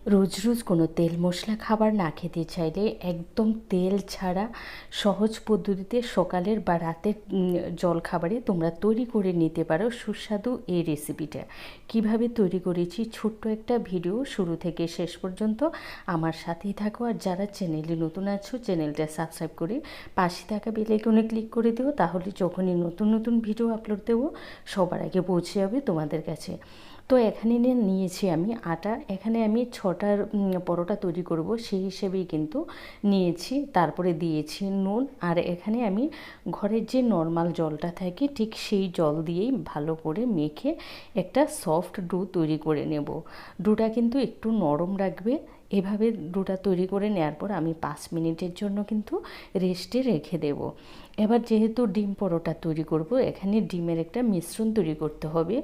রোজ রোজ কোনো তেল মশলা খাবার না খেতে চাইলে একদম তেল ছাড়া সহজ পদ্ধতিতে সকালের বা রাতের জলখাবারে তোমরা তৈরি করে নিতে পারো সুস্বাদু এই রেসিপিটা। কিভাবে তৈরি করেছি ছোট্ট একটা ভিডিও, শুরু থেকে শেষ পর্যন্ত আমার সাথেই থাকো। আর যারা চ্যানেলে নতুন আছো চ্যানেলটা সাবস্ক্রাইব করে পাশে থাকা বেল আইকনে ক্লিক করে দিও, তাহলে যখনই নতুন নতুন ভিডিও আপলোড দেবো সবার আগে পৌঁছে যাবে তোমাদের কাছে। তো এখানে নিয়েছি আমি আটা, এখানে আমি 6টা পরোটা তৈরি করব সেই হিসেবেই কিন্তু নিয়েছি। তারপরে দিয়েছি নুন, আর এখানে আমি ঘরের যে নর্মাল জলটা থাকে ঠিক সেই জল দিয়েই ভালো করে মেখে একটা সফট ডো তৈরি করে নেব। ডোটা কিন্তু একটু নরম রাখবে। এভাবে ডোটা তৈরি করে নেওয়ার পর আমি 5 মিনিটের জন্য কিন্তু রেস্টে রেখে দেব। এবার যেহেতু ডিম পরোটা তৈরি করব, এখানে ডিমের একটা মিশ্রণ তৈরি করতে হবে।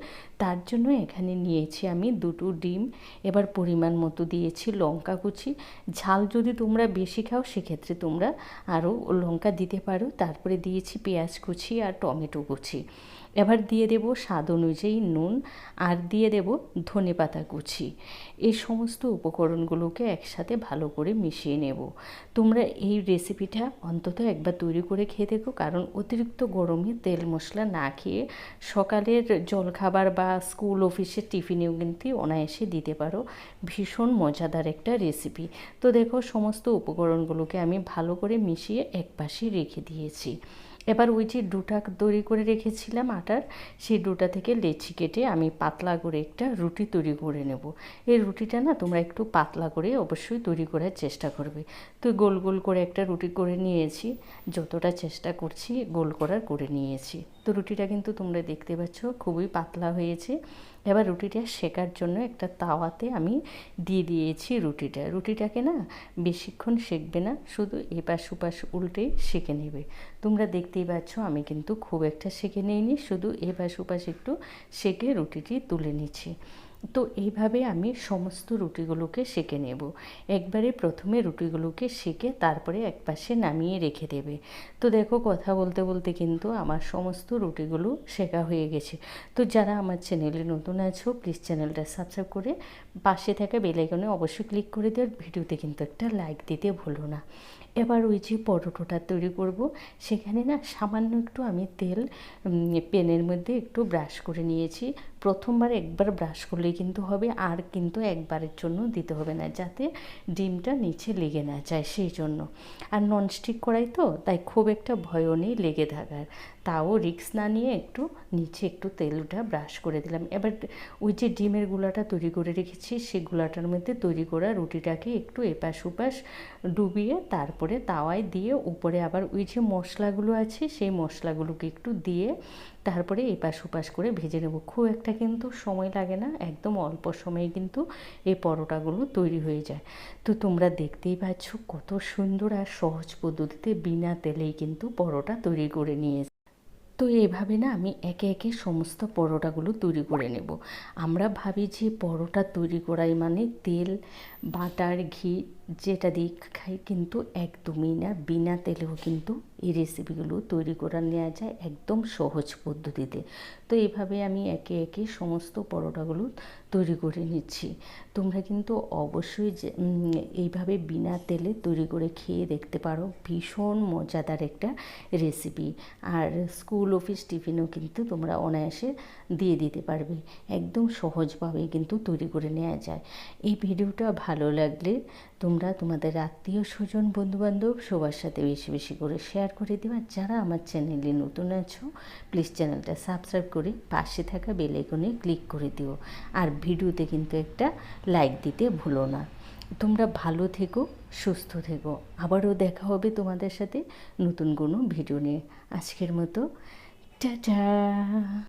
তার জন্য এখানে নিয়েছি আমি 2টো ডিম। এবার পরিমাণ মতো দিয়েছি লঙ্কা কুচি। ঝাল যদি তোমরা বেশি খাও সেক্ষেত্রে তোমরা আরও লঙ্কা দিতে পারো। তারপরে দিয়েছি পেঁয়াজ কুচি আর টমেটো কুচি। এবার দিয়ে দেব স্বাদ অনুযায়ী নুন, আর দিয়ে দেব ধনেপাতা কুচি। এই সমস্ত উপকরণগুলোকে একসাথে ভালো করে মিশিয়ে নেব। তোমরা এই রেসিপিটা অন্তত একবার তৈরি করে খেয়ে দেখো, কারণ অতিরিক্ত গরমে তেল মশলা না খেয়ে সকালের জলখাবার বা স্কুল অফিসের টিফিনেও কিন্তু অনায়াসে দিতে পারো। ভীষণ মজাদার একটা রেসিপি। তো দেখো সমস্ত উপকরণগুলোকে আমি ভালো করে মিশিয়ে একপাশে রেখে দিয়েছি। এবার ওই যে ডোটা তৈরি করে রেখেছিলাম আটার, সেই ডোটা থেকে লেচি কেটে আমি পাতলা করে একটা রুটি তৈরি করে নেব। এই রুটিটা না তোমরা একটু পাতলা করে অবশ্যই তৈরি করার চেষ্টা করবে। তো গোল গোল করে একটা রুটি করে নিয়েছি, যতটা চেষ্টা করছি গোল করার করে নিয়েছি। তো রুটিটা কিন্তু তোমরা দেখতে পাচ্ছ খুবই পাতলা হয়েছে। এবার রুটিটা সেকার জন্য একটা তাওয়াতে আমি দিয়ে দিয়েছি রুটিটাকে না বেশিক্ষণ সেঁকবে না, শুধু এপাশ ওপাশ উল্টেই সেঁকে নেবে। তোমরা দেখতেই পাচ্ছ আমি কিন্তু খুব একটা সেঁকে নিইনি, শুধু এপাশ ওপাশ একটু সেঁকে রুটিটি তুলে নিচ্ছি। তো এইভাবে আমি সমস্ত রুটিগুলোকে সেঁকে নেব। একবারে প্রথমে রুটিগুলোকে সেঁকে তারপরে একপাশে নামিয়ে রেখে দেবে। তো দেখো কথা বলতে বলতে কিন্তু আমার সমস্ত রুটিগুলো সেঁকা হয়ে গেছে। তো যারা আমার চ্যানেলে নতুন আছো প্লিজ চ্যানেলটা সাবস্ক্রাইব করে পাশে থাকা বেল আইকনে অবশ্যই ক্লিক করে দিও। ভিডিওতে কিন্তু একটা লাইক দিতে ভুলো না। এবার ওই যে পরোটাটা তৈরি করব, সেখানে না সামান্য একটু আমি তেল প্যানের মধ্যে একটু ব্রাশ করে নিয়েছি। প্রথমবার একবার ব্রাশ করলেই কিন্তু হবে, আর কিন্তু একবারের জন্য দিতে হবে না, যাতে ডিমটা নিচে লেগে না যায় সেই জন্য। আর ননস্টিক কড়াই তো, তাই খুব একটা ভয়ও নেই লেগে থাকার। তাও রিস্ক না নিয়ে একটু নিচে একটু তেলটা ব্রাশ করে দিলাম। এবার ওই যে ডিমের গুঁড়াটা তৈরি করে রেখেছি সেই গুঁড়াটার মধ্যে তৈরি করা রুটিটাকে একটু এপাশ ওপাশ ডুবিয়ে তারপরে তাওয়ায় দিয়ে উপরে আবার ওই যে মশলাগুলো আছে সেই মশলাগুলোকে একটু দিয়ে তারপরে এপাশ ওপাশ করে ভেজে নেব। খুব একটা কিন্তু সময় লাগে না, একদম অল্প সময়ে কিন্তু এই পরোটাগুলো তৈরি হয়ে যায়। তো তোমরা দেখতেই পাচ্ছ কত সুন্দর আর সহজ পদ্ধতিতে বিনা তেলেই কিন্তু পরোটা তৈরি করে নিয়েছি। তো এইভাবে না আমি একে একে সমস্ত পরোটাগুলো তৈরি করে নেব। আমরা ভাবি যে পরোটা তৈরি করাই মানে তেল, বাটার, ঘি যেটা দিয়ে খাই, কিন্তু একদমই না। বিনা তেলেও কিন্তু এই রেসিপিগুলো তৈরি করে নেওয়া যায় একদম সহজ পদ্ধতিতে। তো এইভাবে আমি একে একে সমস্ত পরোটাগুলো তৈরি করে নিচ্ছি। তোমরা কিন্তু অবশ্যই যে এইভাবে বিনা তেলে তৈরি করে খেয়ে দেখতে পারো, ভীষণ মজাদার একটা রেসিপি। আর স্কুল অফিস টিফিনও কিন্তু তোমরা অনায়াসে দিয়ে দিতে পারবে, একদম সহজভাবেই কিন্তু তৈরি করে নেওয়া যায়। এই ভিডিওটা ভালো লাগলে তোমরা তোমাদের আত্মীয় স্বজন বন্ধুবান্ধব সবার সাথে বেশি বেশি করে শেয়ার করে দিও। যারা আমার চ্যানেলে নতুন আছো প্লিজ চ্যানেলটা সাবস্ক্রাইব করে পাশে থাকা বেল আইকনে ক্লিক করে দিও। আর ভিডিওতে কিন্তু একটা লাইক দিতে ভুলো না। তোমরা ভালো থেকো, সুস্থ থেকো। আবারও দেখা হবে তোমাদের সাথে নতুন কোনো ভিডিও নিয়ে। আজকের মতো টাটা।